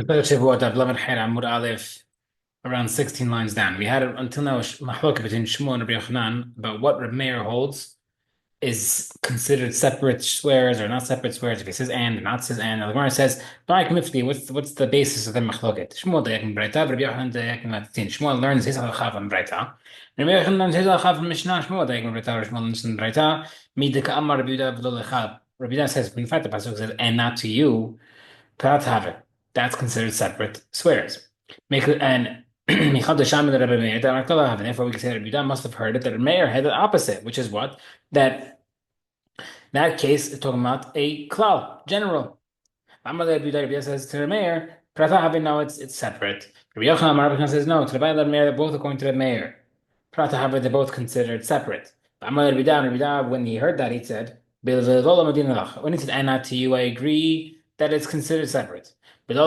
Shevuot Daf Amud Aleph, around 16 lines down. We had until now mahloka between Shmuel and Rabbi Yochanan about what Reb Meir holds is considered separate swears or not separate swears. If he says and not says and, the Gemara says, "Barak mifti." What's the basis of the mahloket? Shmuel dayakim brayta, Rabbi Yochanan dayakim latin. Shmuel learns his halacha from brayta. Rabbi Yochanan learns his halacha from Mishnah. Shmuel dayakim brayta. Shmuel learns from brayta. Midika amar Rabbi Yehuda v'lo lecha. Rabbi Yehuda says, in fact, the pasuk says, "And not to you." Prat have it. That's considered separate swears. Make it and therefore we can say that Rabbi Yehuda must have heard it that Meir had the opposite, which is what? That case is talking about a klal, general. Rabbi Yehuda says to the Meir, Prata have now it's separate. Rabbi Yochanan says no, to the Meir, they're both according to the Meir. Prata have they're both considered separate. Rabbi Yehuda, when he heard that, he said, when he said, and not to you, I agree that it's considered separate. But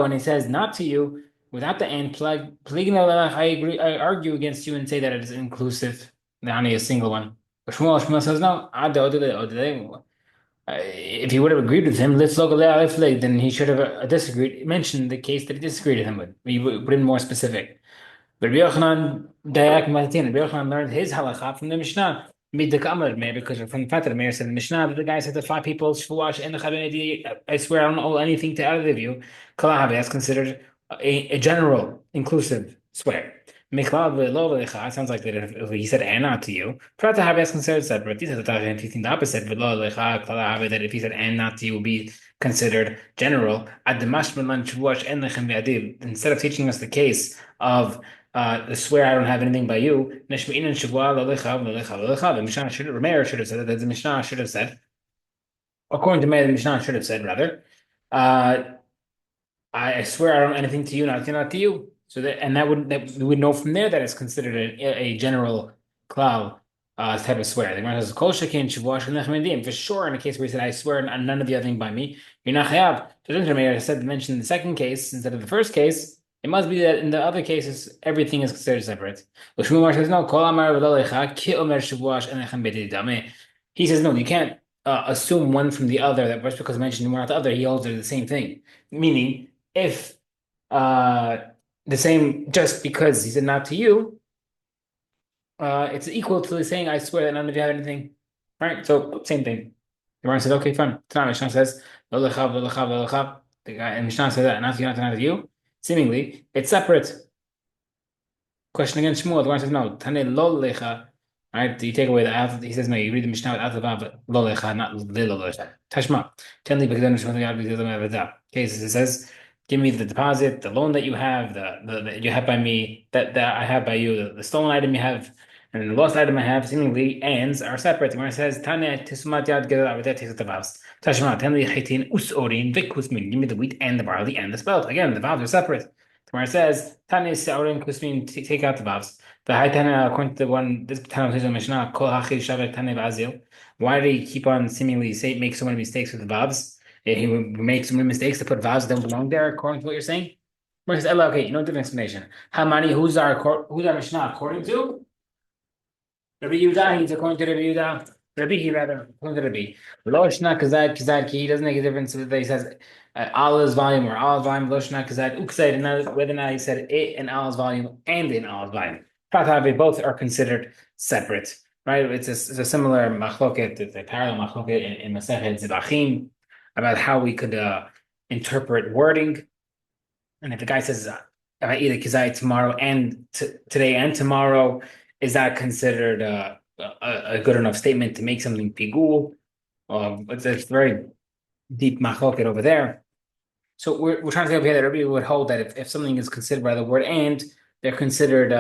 when he says not to you, without the and plug, I agree, I argue against you and say that it is inclusive, only a single one. But Shmuel says no. If he would have agreed with him, then he should have disagreed, mentioned the case that he disagreed with him with. He would have been more specific. But Rabbi Yochanan learned his halacha from the Mishnah. Because from the fact that the Meir said in the Mishnah that the guy said to five people, I swear I don't owe anything to either of you. That's considered a general, inclusive swear. It sounds like that if he said and not to you, is considered separate. He said the opposite, that if he said and not to you will be considered general. Instead of teaching us the case of the swear I don't have anything by you, the Mishnah should have said that the Mishnah should have said, according to Meir, the Mishnah should have said rather, I swear I don't have anything to you, not to you. So that we would know from there that it's considered a general klal type of swear. The Gemara says kol shekin shavuot for sure. In the case where he said I swear none of the other thing by me, you're not chayav. So Meir said to mention the second case instead of the first case. It must be that in the other cases everything is considered separate. Shmuel says no. He says no. You can't assume one from the other. That just because I mentioned one or the other, he holds they're the same thing. Meaning, if the same, just because he said not to you, it's equal to saying I swear that none of you have anything. All right, so same thing. The Gemara says, okay, fine. Tanah Mishnah says, lo lechav, lo lechav, lo lechav. The guy in Mishnah says that, not you, not you. Seemingly, it's separate. Question against Shmuel. The Gemara says, no, Tane lo lecha. All right, you take away the alpha. He says, no, you read the Mishnah without the vav, but lo lecha, not lo lecha. Tashma. Tenli b'kedem Shmuel yad b'kedem avada. Cases it says, give me the deposit, the loan that you have, that you have by me, that I have by you, the stolen item you have, and the lost item I have. Seemingly, ands are separate. Where it says, Tane tisumat yad gedel avadat takes the vavs. Tashma. Tenli chitin usorin v'kusmin. Give me the wheat and the barley and the spelt. Again, the vavs are separate. Where it says, Tane seorin kusmin, take out the vavs. The high Tana, according to the one, this Tana says in Mishnah, Kol hachil shavek Tane v'azil. Why did he keep on seemingly make so many mistakes with the vavs? He would make so many mistakes to put vowels that don't belong there, according to what you're saying. Okay, you know, different explanation. How many? Who's our Mishnah according to? Rabbi Yehuda. He's according to Rabbi Yehuda. Rabbi, rather, according to Rabbi. Lo shna kazad kazad ki. He doesn't make a difference whether he says Allah's volume or Allah's volume. Lo shna kazad ukzad. And whether or not he said it in Allah's volume and in Allah's volume. Both are considered separate, right? It's a similar machloket, it's a parallel machloket in Masechet Zibachim, about how we could interpret wording. And if the guy says, if I eat a kizai tomorrow and today and tomorrow, is that considered a good enough statement to make something pigul? It's a very deep machloket over there. So we're trying to say over here that everybody would hold that if something is considered by the word and, they're considered,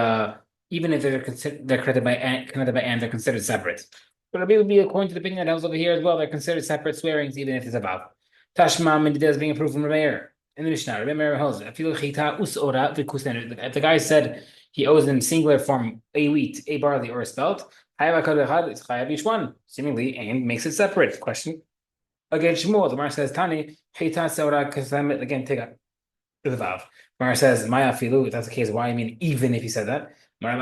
even if they're connected by and, they're considered separate. But Rabbi would be according to the opinion that holds over here as well. They're considered separate swearings, even if it's a vav. Tashma and is being approved from Rabbi Meir in the Mishnah. Rabbi Meir holds if the guy said he owes them singular form a wheat, a barley, or a spelt, it's chayav each one. Seemingly, and makes it separate. Question again. Shmuel. The Gemara says Tani chita seora kasem. Again, take up the vav. Gemara says Maya filu. If that's the case, why? I mean, even if he said that. What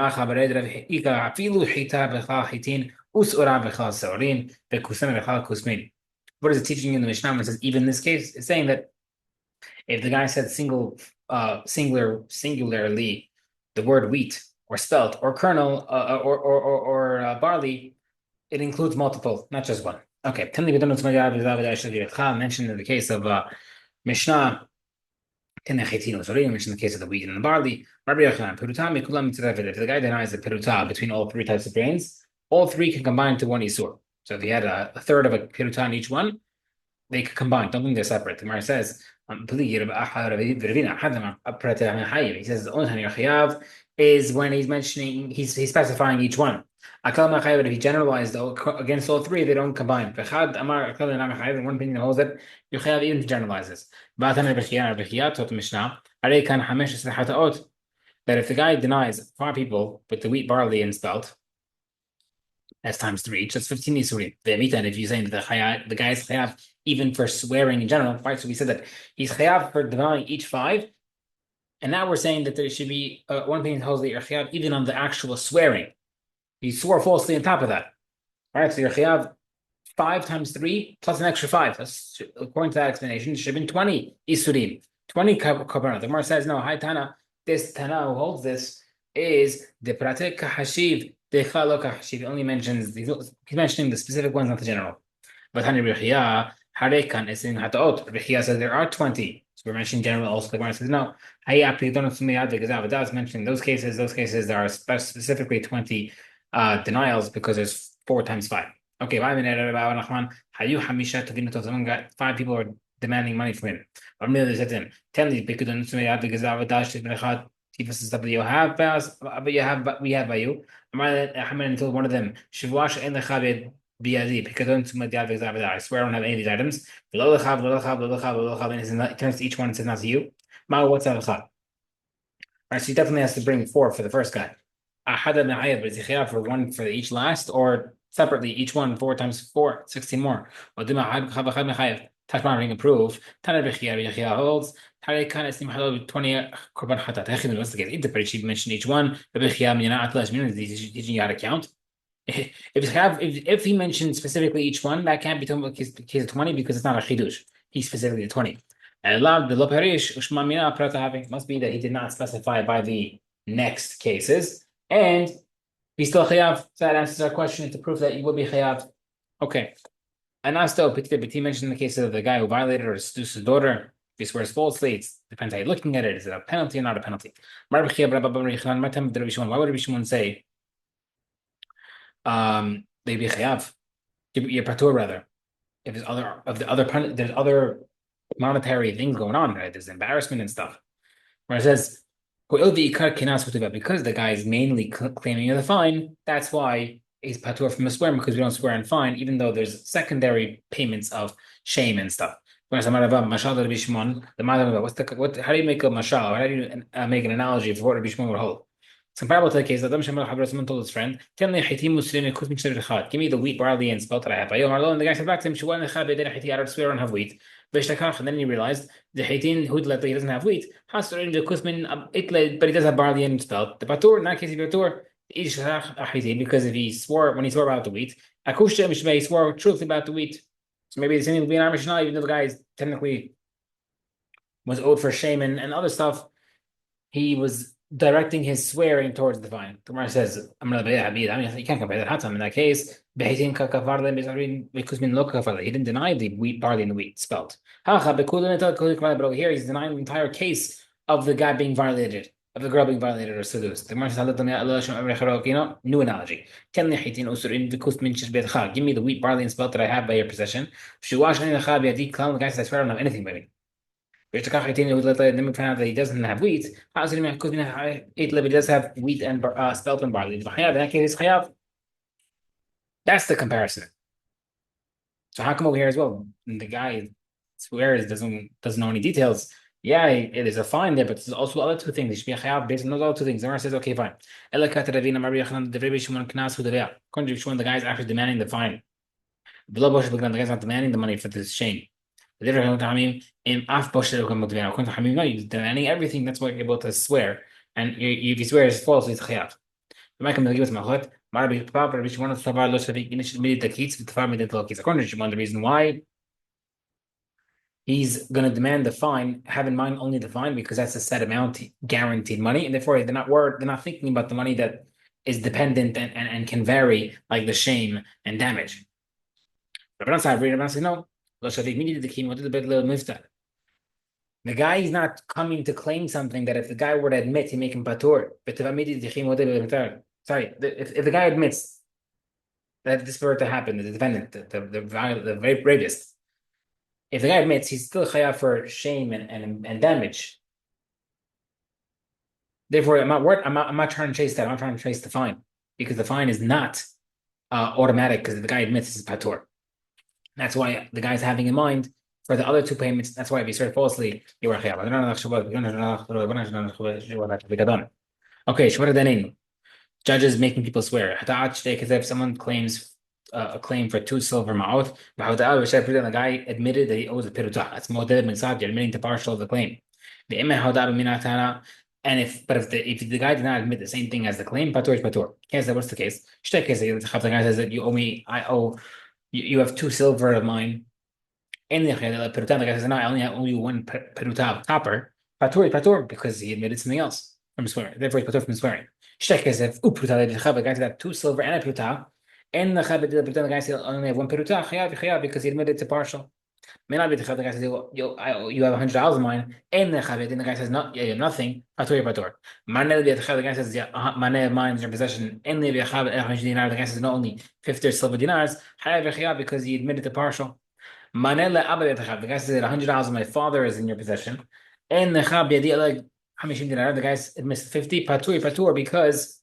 is it teaching you in the Mishnah when it says even in this case? It's saying that If the guy said singularly the word wheat or spelt or kernel or barley, it includes multiple, not just one. Okay. Mentioned in the case of Mishnah. Mentioned the case of the wheat and the barley. If the guy denies the peruta between all three types of grains, all three can combine to one isur. So if he had a third of a peruta in each one, they could combine. Don't think they're separate. The Gemara says, he says the only time you're chayav is when he's mentioning, he's specifying each one. If he generalized against all three, they don't combine. And one opinion holds that you're chayav even if he generalizes. Taught the Mishnah, that if the guy denies 5 people with the wheat, barley, and spelt, that's times 3 each. That's 15 isurim. And if you're saying that the guy is chayav even for swearing in general, right? So we said that he's chayav for denying each 5, and now we're saying that there should be one opinion holds that you're chayav even on the actual swearing. He swore falsely on top of that, right? So you're chayav 5 times 3 plus an extra 5. That's, according to that explanation, it should have been 20 isurim, 20 korbanot. The Gemara says no. Hi Tana, this Tana who holds this is the pratek kahashiv. He only mentions, he's mentioning the specific ones, not the general. But Harekan is in Hataot. Rechiya says there are 20. So we're mentioning general also. The Gemara says no. It's mentioning those cases. Those cases there are specifically 20 denials because there's 4 times 5. Okay, 5 people are demanding money from him. Tell me, we have by you. Told one of them, I swear I don't have any of these items. And it turns to each one and says not to you. What's that? Right, so he definitely has to bring 4 for the first guy. For one for each last, or separately, each one 4 times 4, 16 more. Tashma bring a proof. Tana Bechia holds. Tare Kana Sim Halal 20 Korban Hatat. Echid was the case. Interpret she mentioned each one. Bechia Mina Atlas means teaching you how to count. If he mentioned specifically each one, that can't be talking about case of 20 because it's not a chidush. He's specifically 20. And love the loperish ushma mina prata having must be that he did not specify by the next cases, and he's still chayav. So that answers our question to prove that he will be chayav. Okay. And now still, but he mentioned the case of the guy who violated or seduced his daughter. If he swears falsely, it depends how you're looking at it. Is it a penalty or not a penalty? Why would Rabbi Shimon say they'd be chayav? You're patur rather. If there's other monetary things going on, right? There's embarrassment and stuff. Where it says because the guy is mainly claiming the fine, that's why he's patur from a swear because we don't swear in fine, even though there's secondary payments of shame and stuff. How do you make a mashal? How do you make an analogy of what Rabbi Shimon would hold? It's comparable to the case that Adam told his friend, give me the wheat, barley, and spelt that I have. And the guy said back to him, I don't swear I don't have wheat. And then he realized the Haitin who he doesn't have wheat, but he does have barley and spelt. The Batur, in that case, Batur, because if he swore when he swore about the wheat, he swore truthfully about the wheat. So maybe the same thing will be in our Mishnah, even though the guy technically was owed for shame and other stuff, he was directing his swearing towards the vine. The Gemara says, you can't compare that. In that case, he didn't deny the wheat, barley, and the wheat spelt. But over here, he's denying the entire case of the guy being violated, of the girl being violated or seduced. The Gemara says, new analogy. Give me the wheat, barley, and spelt that I have by your possession. The guy says, I swear I don't have anything by me. Then we found out that he doesn't have wheat. He does have wheat and spelt and barley. In that case, chayav. That's the comparison. So how come over here as well? The guy swears doesn't know any details. Yeah, it is a fine there, but there's also other 2 things. He should be a chayav based on those other 2 things. The Gemara says, okay, fine. According to Shimon, the guy is actually demanding the fine. The guy is not demanding the money for this shame. The difference between he's demanding everything. That's why you're able to swear. And if you swear it's false, it's chayav. According to Shimon, the reason why he's going to demand the fine, have in mind only the fine because that's a set amount, guaranteed money, and therefore they're not thinking about the money that is dependent and can vary, like the shame and damage. Rabbanan says, no. The guy is not coming to claim something that if the guy were to admit, he make him patur. Sorry, if the guy admits that this were to happen, the defendant, the rapist, if the guy admits, he's still chayav for shame and damage. Therefore, I'm not trying to chase that. I'm not trying to chase the fine because the fine is not automatic because the guy admits this is patur. That's why the guy's having in mind for the other two payments. That's why if you swear falsely, you are chayav. Okay, Shvara Danin. Judges making people swear. If someone claims a claim for 2 silver ma'ot, the guy admitted that he owes a pirutah. That's model mitzad. You're admitting to partial of the claim. And if the guy did not admit the same thing as the claim, patur is patur. What's the case? The guy says that you owe me. You have 2 silver of mine. And the guy says, no, I only owe you 1 peruta of copper. Patur is patur because he admitted something else from swearing. Therefore, he's patur from swearing. The guy said 2 silver and a peruta. And the guy said, I only have 1 peruta. Because he admitted to partial. The guy says, you have $100 of mine. And the guy says, no, you have nothing. Patur, patur. The guy says, yeah, money of mine is your possession. And the guy says, not only 50 silver dinars. Because he admitted to partial. The guy says $100 of my father is in your possession. And the guy admits 50 patur because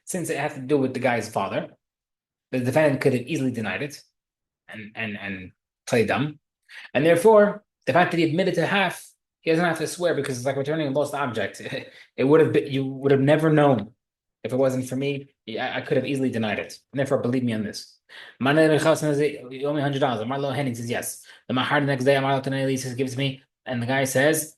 since it has to do with the guy's father, the defendant could have easily denied it and played dumb. And therefore, the fact that he admitted to half, he doesn't have to swear because it's like returning a lost object. It would have been, you would have never known if it wasn't for me. I could have easily denied it. And therefore, believe me on this. You owe me $100. Marlo Henning says yes. The Mahar the next day, Marlo Taneli says gives me, and the guy says,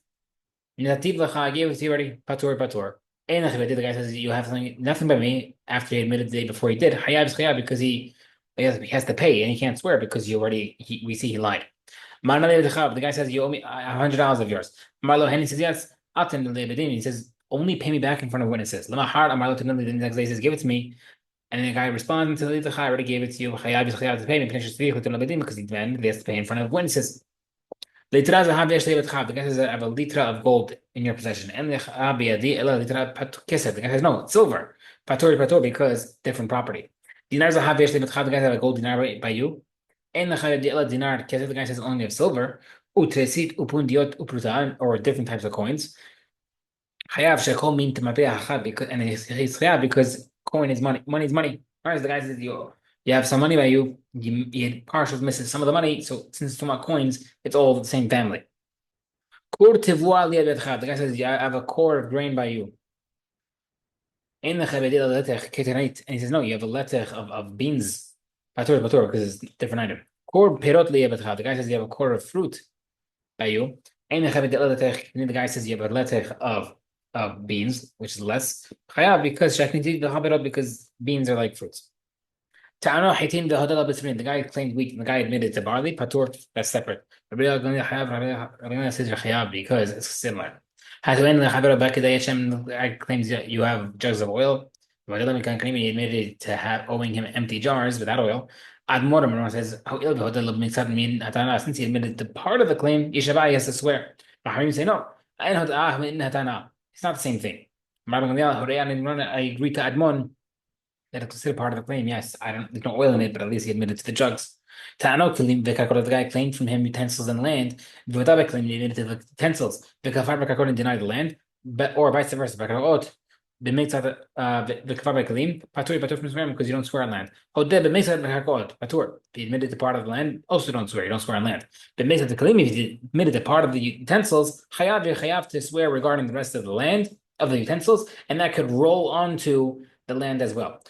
I gave it to you already. Patur. And the guy says you have nothing by me after he admitted the day before he did. Hayab because he has to pay and he can't swear because we see he lied. The guy says you owe me $100 of yours. Marlo Henning says yes. He says only pay me back in front of witnesses. The next day says give it to me. And the guy responds until the I already gave it to you. To pay me because he demanded he has to pay in front of witnesses. The guy says I have a litra of gold in your possession. And the guy says no, it's silver. Patur because different property. The guy says have a gold dinar by you. And the guy says only have silver. Or different types of coins. And he's because coin is money. Money is money. Whereas the guy says you have some money by you. You partial misses some of the money. So since it's talking about coins, it's all the same family. The guy says I have a core of grain by you. And he says no, you have a letech of beans. Patur because it's a different item. The guy says you have a core of fruit by you. And the guy says you have a letech of beans, which is less. Because beans are like fruits. The guy claimed wheat, and the guy admitted to barley. Patur, that's separate. Rabbi says because it's similar. The guy claims that you have jugs of oil. He admitted to owing him empty jars without oil. Admor says, since he admitted to part of the claim, he has to swear. Say no. It's not the same thing. I agree to Admon that it's considered part of the claim. Yes, there's no oil in it, but at least he admitted to the jugs. The guy claimed from him utensils and land. He admitted to the utensils. Denied the land, or vice versa. Because you don't swear on land. If you admitted to part of the land, also don't swear. You don't swear on land. If you admitted to part of the utensils, chayav to swear regarding the rest of the land of the utensils, and that could roll onto the land as well.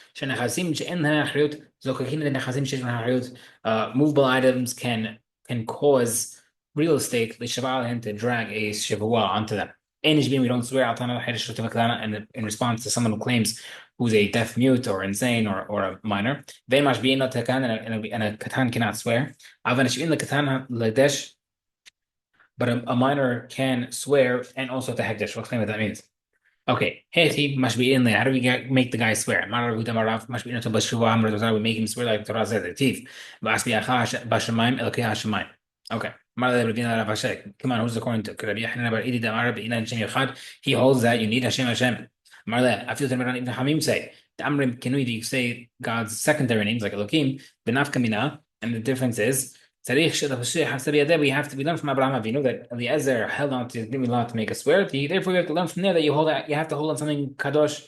Movable items can cause real estate to drag a shevuah onto them. We don't swear and in response to someone who claims who's a deaf mute or insane or a minor. Vein mashbi'in lo tekan, and a katan cannot swear. Avan shvin le katan ledesh, but a minor can swear and also to hekdesh. We'll explain what that means. Okay, Heti must be in there. How do we make the guy swear? Mara Huda Maraf must be in to Bashua Amr we make him swear like Torah says the teeth. Basbi Achash Bashamaim Elke Hashemaim. Okay. Mara Ravina Ravashek. Come on, who's according to Rabbi Yahna Bar Idi Damar Bina Shem Yachad? He holds that you need Hashem. Mara, I feel that Ibn Hamim say the Amrim Kenui, you say God's secondary names like Elohim, Benaf Kamina, and the difference is we have to learn from Abraham Avinu that Eliezer held on to his law to make us swear. Therefore, we have to learn from there that you have to hold on something kadosh.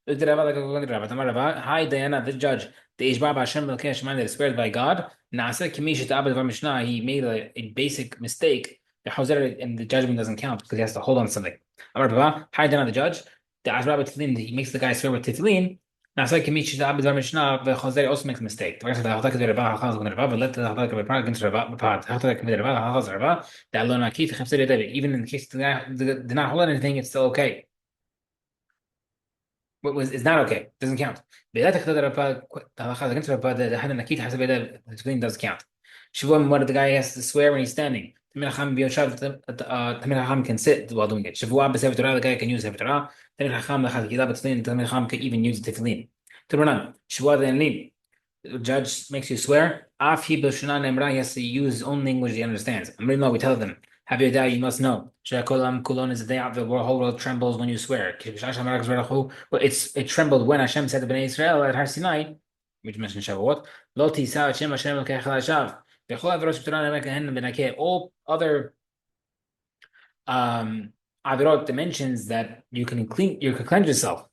Hi Diana, the judge. The Ishbar Hashem that is sweared by God. He made a basic mistake. And the judgment doesn't count because he has to hold on to something. Hi Diana, the judge. The Ashbar he makes the guy swear with Tiflin. Now, it's like the Mishnah, the Chazari also makes a mistake. The verse of the Halakha Rava, Halakha Rava, let the Halakha Rava against Rava, Pad, Halakha Rava, Halakha Rava, that Lon Akif, Chapsir David. Even in the case the guy did not hold anything, it's still okay. What was is not okay, doesn't count. The Halakha against Rava, the Hadan Akif, Chapsir David, between does count. Shavuot, what the guy has to swear when he's standing. Tamil Chacham can sit while doing it. Shavuot b'Sefer Torah, the guy can use Sefer Torah. Tamil Chacham l'chadkidah b'Tefillin, Tamil Chacham can even use the Tefillin. Turbanan, Shavuot and the judge makes you swear. Af he b'Shana Nemra, he has to use his own language he understands. Amrin, we tell them. Have your day, you must know. Shekolam kulon is the day of the whole world trembles when you swear. Well, it trembled when Hashem said to Bnei Israel at Har Sinai, which mentioned Shavuot. Lo tisa Hashem Hashem l'kei all other avirot dimensions that you can cleanse yourself.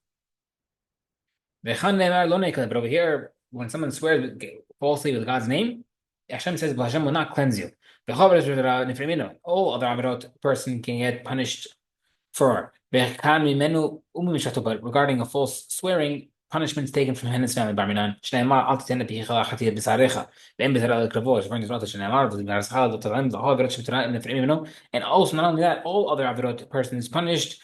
But over here, when someone swears falsely with God's name, Hashem says, Hashem will not cleanse you. All other avirot person can get punished for. But regarding a false swearing, punishments taken from him and his family. Barminan. Shneimar al titen picha chati b'sarecha. Ve'em b'zera l'kravos. According to Torah, Shneimar v'zmarascha l'tavim the whole avirot sheb'torah nefrim minu. And also, not only that, all other avirot person is punished.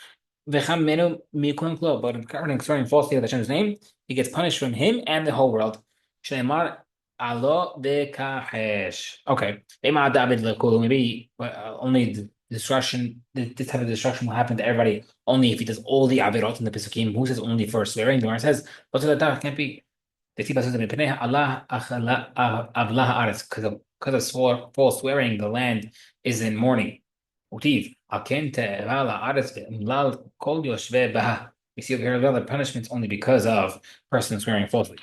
V'cham menu mikun klo. But concerning falsely with Hashem's name, he gets punished from him and the whole world. Shneimar alo b'kahesh. Okay. Ve'ma David l'kulu. Maybe only the destruction, this type of destruction will happen to everybody only if he does all the avirot in the Pesukim. Who says only for swearing? The Gemara says, "What's that? Can't be." Allah because of false swearing, the land is in mourning. We see over here the punishments only because of person swearing falsely.